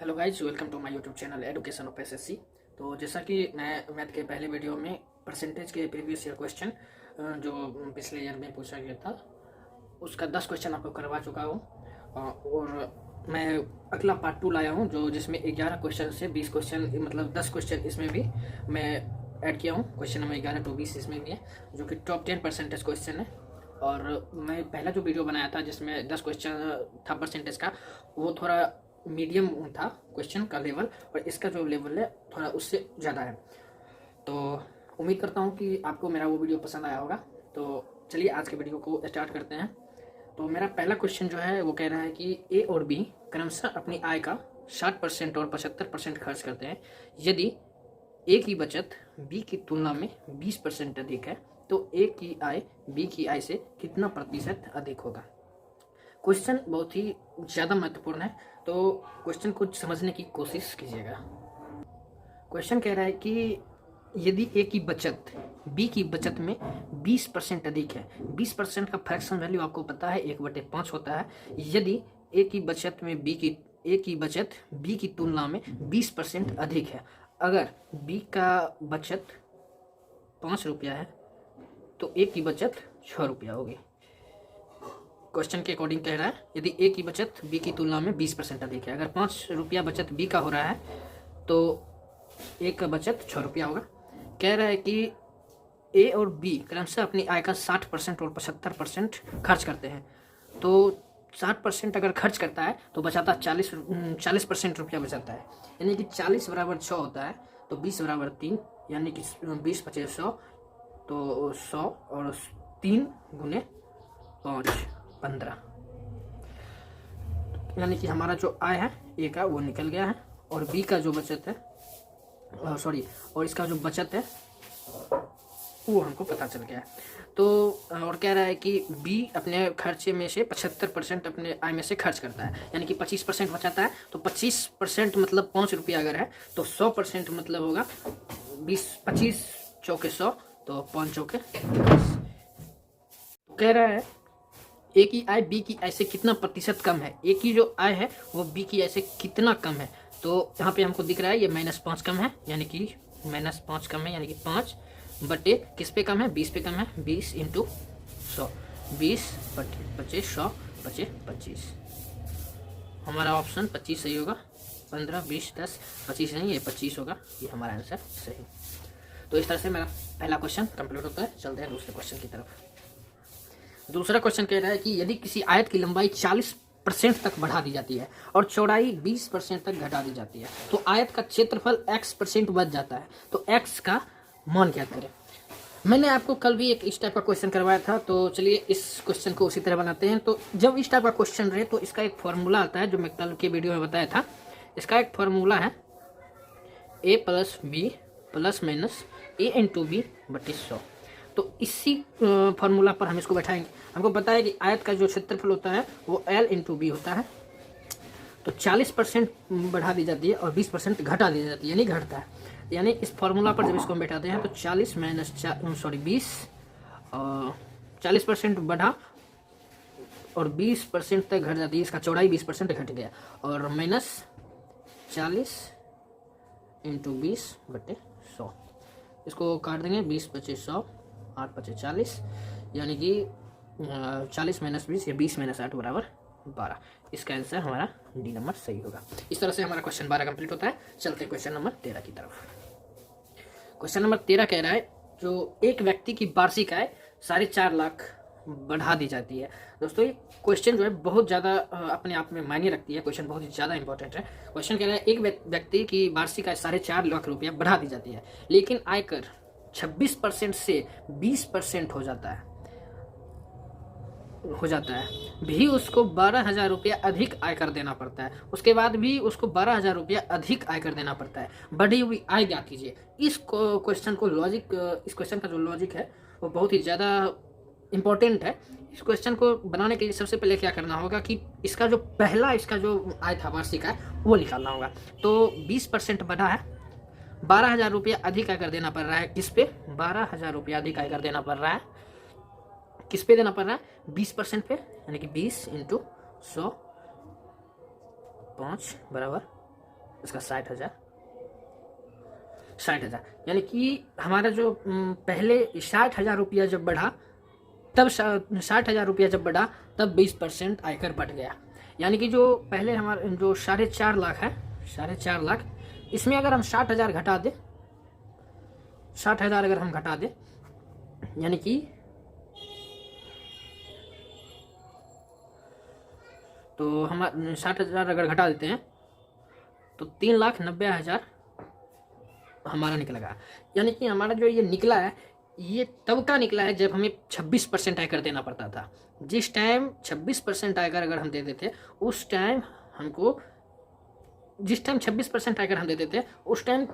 Hello guys, welcome to my YouTube channel education of SSC. तो जैसा कि मैं मैथ के पहले वीडियो में परसेंटेज के प्रीवियस ईयर क्वेश्चन जो पिछले ईयर में पूछा गया था उसका 10 क्वेश्चन आपको करवा चुका हूँ। और मैं अगला पार्ट 2 लाया हूँ जिसमें 11 क्वेश्चन से 20 क्वेश्चन, मतलब 10 क्वेश्चन इसमें भी मैं ऐड किया हूँ। क्वेश्चन नंबर 11 to 20 इसमें भी है, जो कि टॉप 10 परसेंटेज क्वेश्चन है। और मैं पहला जो वीडियो बनाया था जिसमें 10 क्वेश्चन था परसेंटेज का, वो थोड़ा मीडियम था क्वेश्चन का लेवल, और इसका जो लेवल है थोड़ा उससे ज़्यादा है। तो उम्मीद करता हूँ कि आपको मेरा वो वीडियो पसंद आया होगा। तो चलिए आज के वीडियो को स्टार्ट करते हैं। तो मेरा पहला क्वेश्चन जो है वो कह रहा है कि ए और बी क्रमशः अपनी आय का 60% और 75% खर्च करते हैं। यदि ए की बचत बी की तुलना में 20% अधिक है तो ए की आय बी की आय से कितना प्रतिशत अधिक होगा। क्वेश्चन बहुत ही ज़्यादा महत्वपूर्ण है, तो क्वेश्चन को समझने की कोशिश कीजिएगा। क्वेश्चन कह रहा है कि यदि ए की बचत बी की बचत में 20% अधिक है। 20% का फ्रैक्शन वैल्यू आपको पता है 1/5 होता है। यदि ए की बचत बी की तुलना में 20% अधिक है, अगर बी का बचत 5 रुपया है तो ए की बचत 6 रुपया होगी। क्वेश्चन के अकॉर्डिंग कह रहा है यदि ए की बचत बी की तुलना में 20% अधिक है, अगर 5 रुपया बचत बी का हो रहा है तो ए का बचत 6 रुपया होगा। कह रहा है कि ए और बी क्रमशः अपनी आय का 60% और 75% खर्च करते हैं। तो 60% अगर खर्च करता है तो बचाता 40% रुपया बचाता है, यानी कि 40 बराबर 6 होता है, तो 20 बराबर 3, यानी कि 20 × 100, तो 100 और 3 × 5 15, यानी कि हमारा जो आय है ए का वो निकल गया है, और बी का जो बचत है और इसका जो बचत है वो हमको पता चल गया है। तो और कह रहा है कि बी अपने खर्चे में से 75% अपने आय में से खर्च करता है, यानी कि 25% बचाता है। तो 25% मतलब 5 रुपया अगर है तो 100% मतलब होगा 25 चौके 100, तो 5 चौके 20। कह रहा है ए की आय बी की आय से कितना प्रतिशत कम है। ए की जो आय है वो बी की आय से कितना कम है, तो यहाँ पे हमको दिख रहा है ये -5 कम है, यानी कि -5 कम है, यानी कि 5 बटे किस पे कम है, 20 पे कम है। 20 × 100, 20 बटे 25, 100 बचे 25। हमारा ऑप्शन 25 सही होगा। 15 20 10 25 नहीं, ये 25 होगा, ये हमारा आंसर सही। तो इस तरह से मेरा पहला क्वेश्चन कंप्लीट होता है। चलते हैं दूसरे क्वेश्चन की तरफ। दूसरा क्वेश्चन कह रहा है कि यदि किसी आयत की लंबाई 40% तक बढ़ा दी जाती है और चौड़ाई 20% तक घटा दी जाती है तो आयत का क्षेत्रफल x% बच जाता है, तो x का मान ज्ञात करें। मैंने आपको कल भी एक इस टाइप का क्वेश्चन करवाया था, तो चलिए इस क्वेश्चन को उसी तरह बनाते हैं। तो जब इस टाइप का क्वेश्चन रहे तो इसका एक फॉर्मूला आता है, जो मैं कल के वीडियो में बताया था। इसका एक फॉर्मूला है a + b ± a × b / 100। तो इसी फॉर्मूला पर हम इसको बैठाएंगे। हमको पता है कि आयत का जो क्षेत्रफल होता है वो l × b होता है। तो 40% बढ़ा दी जाती है और 20% घटा दी जाती है, यानी घटता है। यानी इस फॉर्मूला पर जब इसको हम बैठाते हैं तो 40 - 20 40% बढ़ा और 20% तक घट जाती है, इसका चौड़ाई 20% घट गया, और -40 × 20 / 100। इसको काट देंगे, 20 × 25 100, 8 × 25 40, यानी कि 40 - 20 या 20 - 8 बराबर 12। इसका आंसर हमारा डी नंबर सही होगा। इस तरह से हमारा क्वेश्चन 12 कंप्लीट होता है। चलते हैं क्वेश्चन नंबर 13 की तरफ। क्वेश्चन नंबर 13 कह रहा है जो एक व्यक्ति की वार्षिक आय 4.5 लाख बढ़ा दी जाती है। दोस्तों ये क्वेश्चन जो है बहुत ज़्यादा अपने आप में मायने रखती है। क्वेश्चन बहुत ही ज़्यादा इंपॉर्टेंट है। क्वेश्चन कह रहा है एक व्यक्ति की वार्षिक आय 4.5 लाख रुपया बढ़ा दी जाती है, लेकिन आयकर 26% से 20% हो जाता है भी उसको 12,000 रुपया अधिक आयकर देना पड़ता है। उसके बाद भी उसको 12,000 रुपया अधिक आयकर देना पड़ता है। बढ़ी हुई आय ज्ञात कीजिए। इस क्वेश्चन का जो लॉजिक है वो बहुत ही ज़्यादा इम्पोर्टेंट है। इस क्वेश्चन को बनाने के लिए सबसे पहले क्या करना होगा कि इसका जो आय था वार्षिक आय वो निकालना होगा। तो 20% बढ़ा है, 12,000 रुपया अधिक आयकर देना पड़ रहा है। किस पे? 12,000 रुपया अधिक आयकर देना पड़ रहा है। किस पे देना पड़ रहा है? 20% पे, यानी कि 20 × 100, 5 बराबर इसका 60,000, 60,000। यानी कि हमारा जो पहले 60,000 रुपया जब बढ़ा, तब 60,000 रुपया जब बढ़ा तब 20% आयकर बढ़ गया। यानी कि जो पहले हमारा जो 4.5 लाख है, 4.5 लाख, इसमें अगर हम 60,000 घटा दें, 60,000 अगर हम घटा दें, यानी कि तो हम 60,000 अगर घटा देते हैं तो 3,90,000 हमारा निकलेगा। यानी कि हमारा जो ये निकला है, ये तब का निकला है जब हमें 26% आयकर देना पड़ता था। जिस टाइम 26% आयकर अगर हम देते थे, उस टाइम हमको, जिस टाइम 26% आयकर हम देते थे, उस टाइम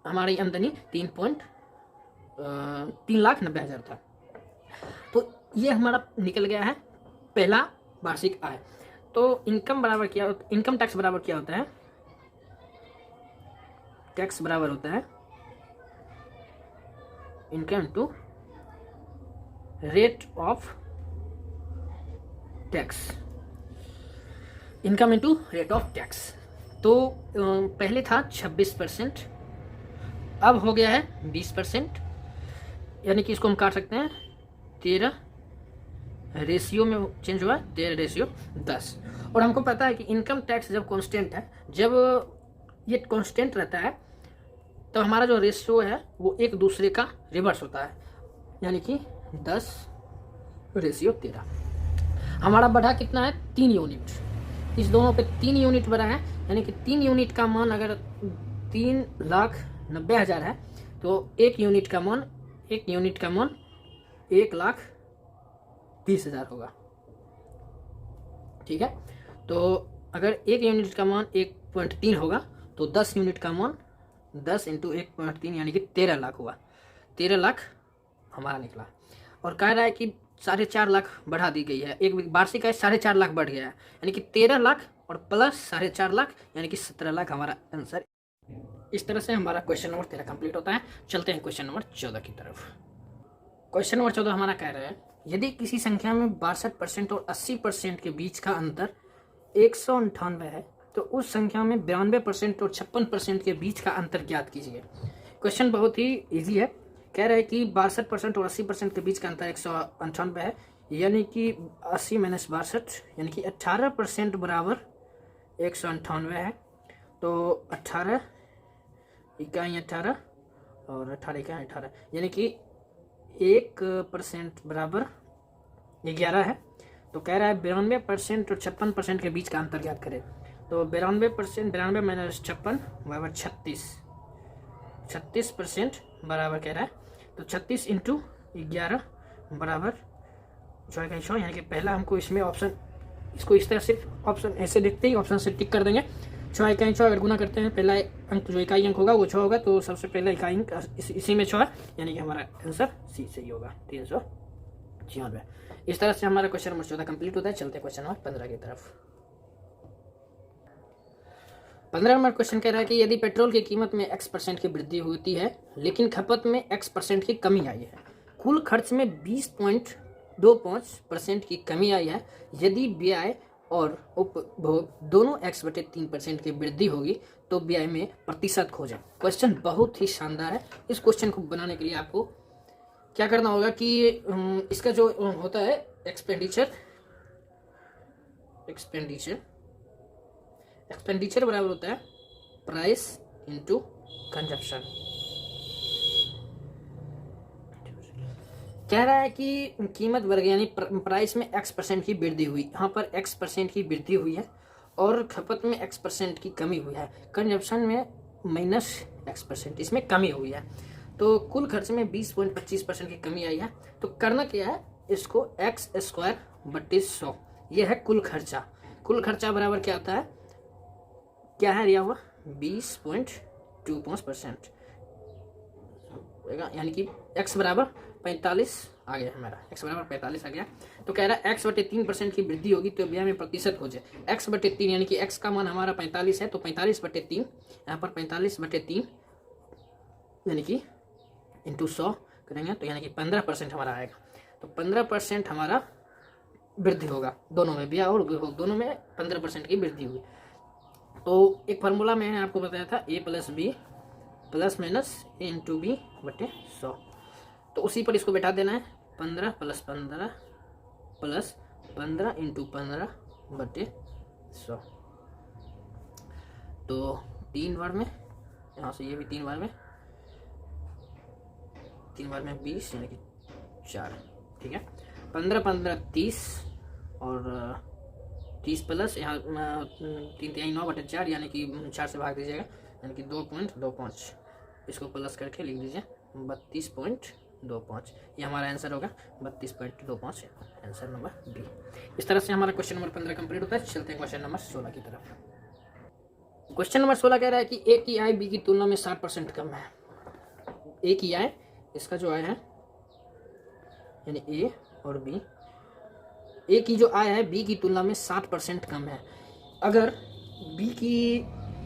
हमारी आमदनी 3,90,000 था। तो ये हमारा निकल गया है पहला वार्षिक आय। तो इनकम बराबर क्या, इनकम टैक्स बराबर क्या होता है, टैक्स बराबर होता है income to rate of tax, income into rate of tax. तो पहले था 26%, अब हो गया है 20%। यानी कि इसको हम काट सकते हैं 13 रेशियो में चेंज हुआ, 13:10। और हमको पता है कि इनकम टैक्स जब कांस्टेंट है, जब ये कांस्टेंट रहता है, तो हमारा जो रेशियो है वो एक दूसरे का रिवर्स होता है। यानी कि 10:13 हमारा बढ़ा कितना है, 3 यूनिट। इस दोनों पे 3 यूनिट बढ़ा है। यानी कि 3 यूनिट का मान अगर 3,90,000 है, तो 1 यूनिट का मान 1,20,000 होगा। ठीक है, तो अगर 1 यूनिट का मान 1.3 होगा, तो 10 यूनिट का मान 10 × 1.3 यानी कि 13 लाख हुआ। 13 लाख हमारा निकला। और कह रहा है कि 4.5 लाख बढ़ा दी गई है, एक वार्षिक आय 4.5 लाख बढ़ गया है। यानी कि 13 लाख और प्लस 4.5 लाख यानी कि 17 लाख हमारा आंसर। इस तरह से हमारा क्वेश्चन नंबर 13 कंप्लीट होता है। चलते हैं क्वेश्चन नंबर 14 की तरफ। क्वेश्चन नंबर 14 हमारा कह रहा है, यदि किसी संख्या में 62% और 80% के बीच का अंतर 198 है, तो उस संख्या में 92% और 56% के बीच का अंतर ज्ञात कीजिए। क्वेश्चन बहुत ही इजी है। कह रहा है कि 62% और 80% के बीच का अंतर 198 है। यानी कि 80 - 62 यानी कि 18% बराबर 198 है। तो 18 इकाई 18 और 18 इकाई 18 यानी कि 1% बराबर 11 है। तो कह रहा है 92% और 56% के बीच का अंतर ज्ञात करें। तो 92% 92 - 56 बराबर 36, 36% बराबर कह रहा है। तो 36 × 11 बराबर 6 यानी कि पहला हमको इसमें ऑप्शन, इसको इस तरह से ऑप्शन ऐसे देखते ही ऑप्शन से टिक कर देंगे। 6 इकाई 6 अगर गुना करते हैं, पहला अंक जो इकाई अंक होगा वो 6 होगा। तो सबसे पहला इकाई अंक इसी में 6 है, यानी कि हमारा आंसर सी सही होगा, 396। इस तरह से हमारा क्वेश्चन नंबर 14 कंप्लीट होता है। चलते हैं क्वेश्चन नंबर 15 की तरफ। 15 नंबर क्वेश्चन कह रहा है कि यदि पेट्रोल की कीमत में x% की वृद्धि होती है लेकिन खपत में x% की कमी आई है, कुल खर्च में 20.25% की कमी आई है, यदि व्यय और उपभोग दोनों x/3% की वृद्धि होगी तो व्यय में प्रतिशत खोजें। क्वेश्चन बहुत ही शानदार है। इस क्वेश्चन को बनाने के लिए आपको क्या करना होगा कि इसका जो होता है एक्सपेंडिचर बराबर होता है प्राइस इनटू कंजप्शन। कह रहा है कि कीमत बढ़ गई, यानी प्राइस में x% की वृद्धि हुई, यहाँ पर x% की वृद्धि हुई है और खपत में x% की कमी हुई है, कंजप्शन में -x%, इसमें कमी हुई है। तो कुल खर्च में 20.25% की कमी आई है। तो करना क्या है, इसको x² / 100 यह है कुल खर्चा। कुल खर्चा बराबर क्या होता है, क्या है दिया हुआ 20.25%, यानी कि x बराबर 45 आ गया हमारा, x बराबर 45 आ गया। तो कह रहा है x/3% की वृद्धि होगी तो व्यय में प्रतिशत हो जाए x/3, यानी कि x का मान हमारा 45 है। तो 45/3 यहाँ पर 45/3 यानी कि इंटू 100 करेंगे तो यानी कि 15% हमारा आएगा। तो 15% हमारा वृद्धि होगा, दोनों में व्यय और उपभोग दोनों में 15% की वृद्धि हुई। तो एक फार्मूला मैंने आपको बताया था a plus B plus minus A into B बटे 100। तो उसी पर इसको बैठा देना है, 15 प्लस 15 प्लस 15 इंटू 15 बटे 100। तो 3 बार में, यहाँ से ये भी 3 बार में, 3 बार में 20 यानी कि 4, ठीक है। 15 15 30 और 30 प्लस यहाँ 3 3 9 बटे 4 यानी कि 4 से भाग दीजिएगा यानी कि 2.25, इसको प्लस करके लिख दीजिए 32.25। ये हमारा आंसर होगा 32.25, आंसर नंबर बी। इस तरह से हमारा क्वेश्चन नंबर 15 कंप्लीट होता है। चलते हैं क्वेश्चन नंबर 16 की तरफ। क्वेश्चन नंबर 16 कह रहा है कि ए की आय बी की तुलना में 60% कम है। ए की आय, इसका जो आय है यानी ए और बी, ए की जो आय है बी की तुलना में 60% कम है। अगर बी की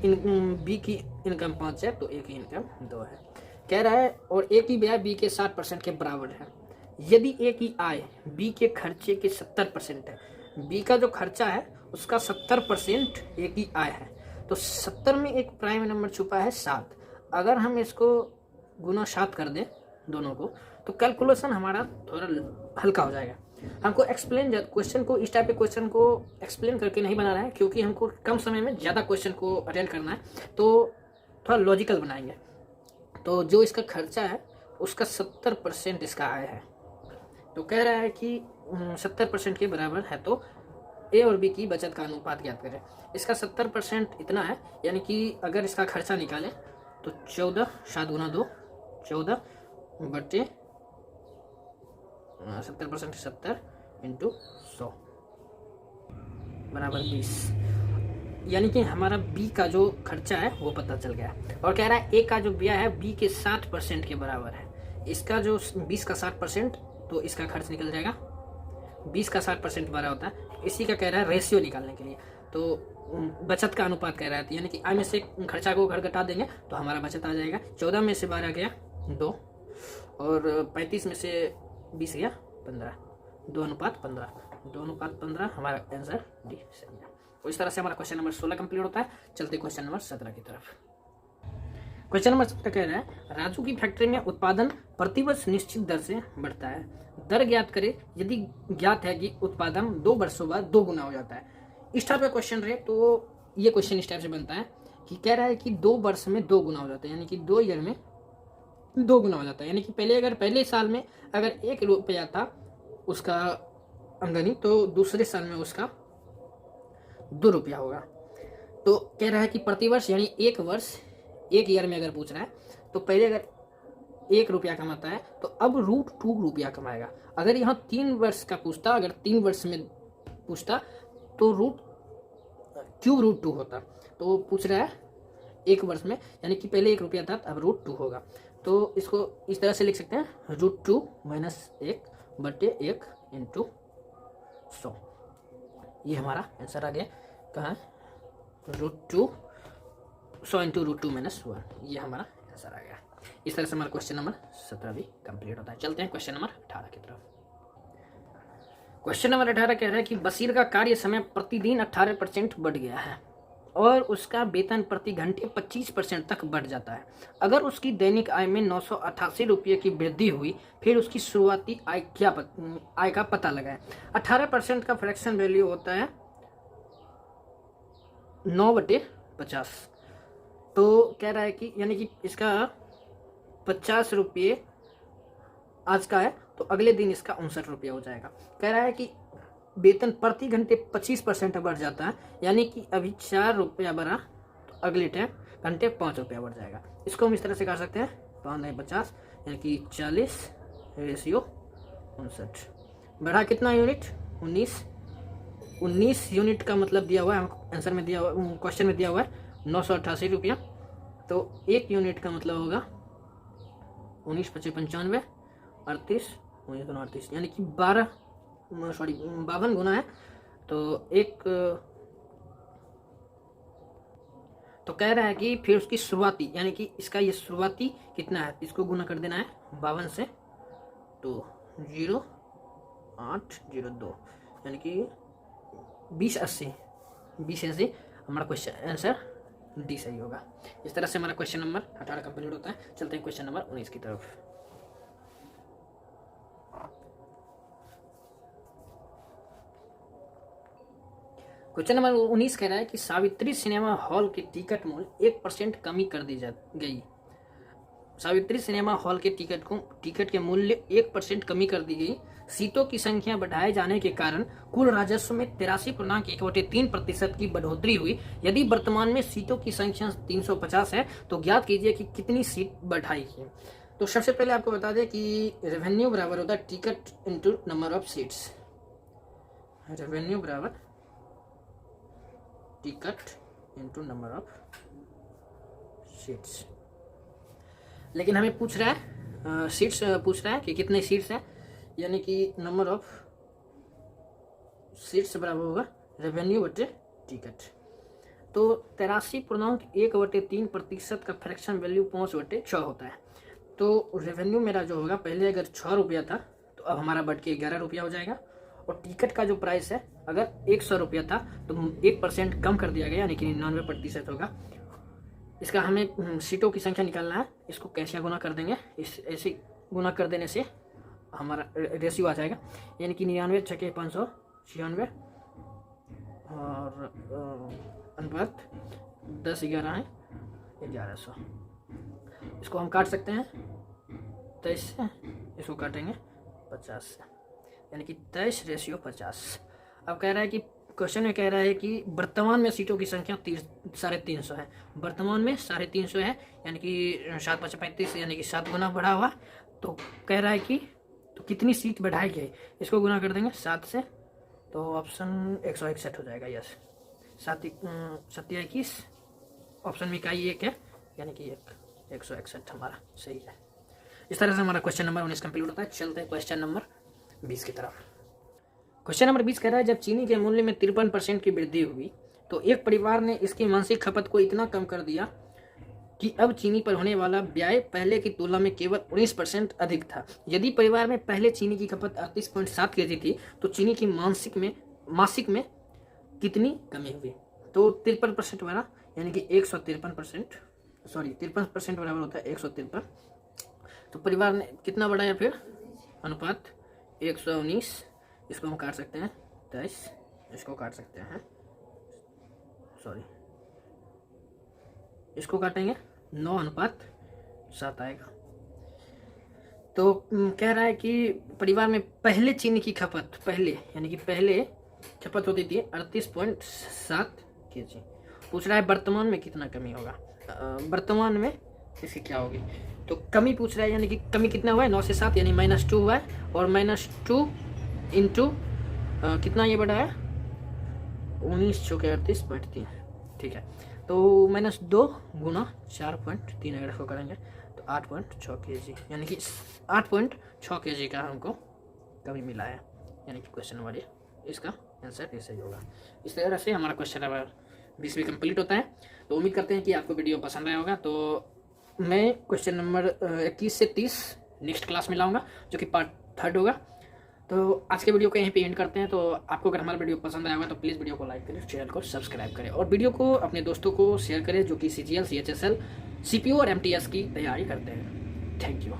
इनकम 5 है तो ए की इनकम 2 है, कह रहा है। और ए की आय बी के 60% के बराबर है। यदि ए की आय बी के खर्चे के 70% है, बी का जो खर्चा है उसका 70% ए की आय है, तो 70 में एक प्राइम नंबर छुपा है 7। अगर हम इसको गुना 7 कर दें दोनों को, तो कैलकुलेशन हमारा थोड़ा हल्का हो जाएगा। हमको एक्सप्लेन क्वेश्चन को, इस टाइप के क्वेश्चन को एक्सप्लेन करके नहीं बनाना है, क्योंकि हमको कम समय में ज़्यादा क्वेश्चन को अटेंड करना है, तो थोड़ा लॉजिकल बनाएंगे। तो जो इसका खर्चा है उसका 70% इसका आय है। तो कह रहा है कि 70% के बराबर है, तो ए और बी की बचत का अनुपात ज्ञात करें। इसका 70% इतना है, यानी कि अगर इसका खर्चा निकालें तो 14 7 गुना 2 14 बटे 70% 70 इंटू 100 बराबर 20, यानी कि हमारा बी का जो खर्चा है वो पता चल गया। और कह रहा है ए का जो ब्याह है बी के 60% के बराबर है। इसका जो 20 का 60%, तो इसका खर्च निकल जाएगा। 20 का 60% बड़ा होता है, इसी का कह रहा है रेशियो निकालने के लिए। तो बचत का अनुपात कह रहा है, यानी कि आय में से खर्चा को घर घटा देंगे तो हमारा बचत आ जाएगा। 14 में से 12 गया 2, और 35 में से 20 गया 15, 2:15 हमारा आंसर डी सही है। तो इस तरह से हमारा क्वेश्चन नंबर 16 कंप्लीट होता है। चलते क्वेश्चन नंबर 17 की तरफ। क्वेश्चन नंबर 17 कह रहा है राजू की फैक्ट्री में उत्पादन प्रतिवर्ष निश्चित दर से बढ़ता है। दर ज्ञात करे यदि ज्ञात है कि उत्पादन 2 वर्षों बाद 2 गुना हो जाता है। इस टाइप का क्वेश्चन रहे तो ये क्वेश्चन इस टाइप से बनता है कि कह रहा है कि 2 वर्ष में 2 गुना हो जाता है, यानी कि 2 ईयर में 2 गुना हो जाता है। यानी कि पहले साल में अगर 1 रुपया था उसका आमदनी, तो दूसरे साल में उसका 2 रुपया होगा। तो कह रहा है कि प्रतिवर्ष यानी 1 वर्ष, 1 ईयर में अगर पूछ रहा है तो पहले अगर 1 रुपया कमाता है तो अब √2 रुपया कमाएगा। अगर यहाँ 3 वर्ष का पूछता, अगर 3 वर्ष में पूछता तो √2 होता। तो पूछ रहा है 1 वर्ष में, यानी कि पहले 1 रुपया था अब √2 होगा। तो इसको इस तरह से लिख सकते हैं √2 - 1 बटे 1 इंटू 100। ये हमारा आंसर आ गया। कहाँ √2 100 इंटू √2 - 1, ये हमारा आंसर आ गया। इस तरह से हमारा क्वेश्चन नंबर 17 भी कंप्लीट होता है। चलते हैं क्वेश्चन नंबर 18 की तरफ। क्वेश्चन नंबर 18 कह रहा है कि बशीर का कार्य समय प्रतिदिन 18% बढ़ गया है और उसका वेतन प्रति घंटे 25% तक बढ़ जाता है। अगर उसकी दैनिक आय में 988 रुपये की वृद्धि हुई, फिर उसकी शुरुआती आय का पता लगाएं। 18% का फ्रैक्शन वैल्यू होता है 9/50। तो कह रहा है कि यानी कि इसका 50 रुपये आज का है तो अगले दिन इसका 59 रुपया हो जाएगा। कह रहा है कि वेतन प्रति घंटे 25% बढ़ जाता है, यानी कि अभी 4 रुपया बढ़ा तो अगले टाइम घंटे 5 रुपया बढ़ जाएगा। इसको हम इस तरह से कर सकते हैं 5 × 50 यानी कि 40 रेशियो 59। बढ़ा कितना यूनिट 19 यूनिट का मतलब दिया हुआ है आंसर में, दिया हुआ क्वेश्चन में दिया हुआ है 988 रुपया। तो 1 यूनिट का मतलब होगा 19 × 5 = 95 38 19 × 38 यानी कि 52 गुना है। तो तो कह रहा है कि फिर उसकी शुरुआती यानी कि इसका ये शुरुआती कितना है, इसको गुना कर देना है 52 से, तो 0802 यानी कि 2080 हमारा क्वेश्चन आंसर डी सही होगा। इस तरह से हमारा क्वेश्चन नंबर 18 कंप्लीट होता है। चलते हैं क्वेश्चन नंबर 19 की तरफ। क्वेश्चन नंबर 19 कह रहा है कि सावित्री सिनेमा हॉल के टिकट मूल्य 1% कमी कर दी गई। सावित्री सिनेमा हॉल के टिकट के मूल्य 1% कमी कर दी गई। सीटों की संख्या बढ़ाए जाने के कारण कुल राजस्व में 83.1/3% की बढ़ोतरी हुई। यदि वर्तमान में सीटों की संख्या 350 है तो ज्ञात कीजिए कि कितनी सीट बढ़ाई गई। तो सबसे पहले आपको बता दें कि रेवेन्यू बराबर होता है ticket into number of seats. Revenue बराबर ticket into number of seats. लेकिन हमें पूछ रहा है सीट्स पूछ रहा है कि कितने सीट्स हैं, यानी कि नंबर ऑफ सीट्स बराबर होगा रेवेन्यू बटे टिकट। तो 83.1/3% का फ्रैक्शन वैल्यू 5/6 होता है। तो रेवेन्यू मेरा जो होगा, पहले अगर 6 रुपया था तो अब हमारा बढ़ के 11 रुपया हो जाएगा। और टिकट का जो प्राइस है अगर 100 रुपया था तो 1% कम कर दिया गया, यानी कि 99% होगा। इसका हमें सीटों की संख्या निकालना है। इसको कैसे गुना कर देंगे, ऐसे गुना कर देने से हमारा रेशियो आ जाएगा, यानी कि 99 छके 596 और अनुपात 10/11 है 1100। इसको हम काट सकते हैं 23 से, इसको काटेंगे 50 से, यानी कि 23:50। अब कह रहा है कि क्वेश्चन में कह रहा है कि वर्तमान में सीटों की संख्या 350 है। वर्तमान में 350 है, यानी कि 7 × 5 = 35, यानी कि 7 गुना बढ़ा हुआ। तो कह रहा है कि तो कितनी सीट बढ़ाई गई, इसको गुना कर देंगे 7 से, तो ऑप्शन 161 हो जाएगा। यस, 7 × 21, ऑप्शन में इकाई 1 है, यानी कि 161 हमारा सही है। इस तरह से हमारा क्वेश्चन नंबर 19 कंप्लीट होता है। चलते हैं क्वेश्चन नंबर 20 की तरफ। क्वेश्चन नंबर 20 कह रहा है जब चीनी के मूल्य में 53% की वृद्धि हुई तो एक परिवार ने इसकी मासिक खपत को इतना कम कर दिया कि अब चीनी पर होने वाला व्यय पहले की तुलना में केवल 19% अधिक था। यदि परिवार में पहले चीनी की खपत 38.7 kg थी तो चीनी की मासिक में कितनी कमी हुई। तो 53% बना, यानी कि 153%, सॉरी 53% बराबर होता है 153। तो परिवार ने कितना बढ़ाया, फिर अनुपात 119। इसको हम काट सकते हैं 23, इसको काट सकते हैं, सॉरी इसको काटेंगे 9:7 आएगा। तो कह रहा है कि परिवार में पहले चीनी की खपत, यानी कि पहले खपत होती थी 38.7 kg। पूछ रहा है वर्तमान में कितना कमी होगा। वर्तमान में इसकी क्या होगी, तो कमी पूछ रहा है, यानी कि कमी कितना हुआ है 9 से 7, यानी -2 हुआ है। और -2 इंटू कितना ये बढ़ा है 19 × 38.3, ठीक है। तो -2 गुना 4.3 अगर इसको करेंगे तो 8.6 kg, यानी कि 8.6 kg का हमको कमी मिला है, यानी कि क्वेश्चन नंबर ये इसका आंसर ऐसे ही होगा। इस तरह से हमारा क्वेश्चन नंबर 20 भी कंप्लीट होता है। तो उम्मीद करते हैं कि आपको वीडियो पसंद आया होगा। तो मैं क्वेश्चन नंबर 21 से 30 नेक्स्ट क्लास में लाऊंगा, जो कि पार्ट 3 होगा। तो आज के वीडियो को यहीं पे एंड करते हैं। तो आपको अगर हमारा वीडियो पसंद आया होगा तो प्लीज़ वीडियो को लाइक करें, चैनल को सब्सक्राइब करें और वीडियो को अपने दोस्तों को शेयर करें जो कि CGL, CHSL, CPO और MTS की तैयारी करते हैं। Thank you.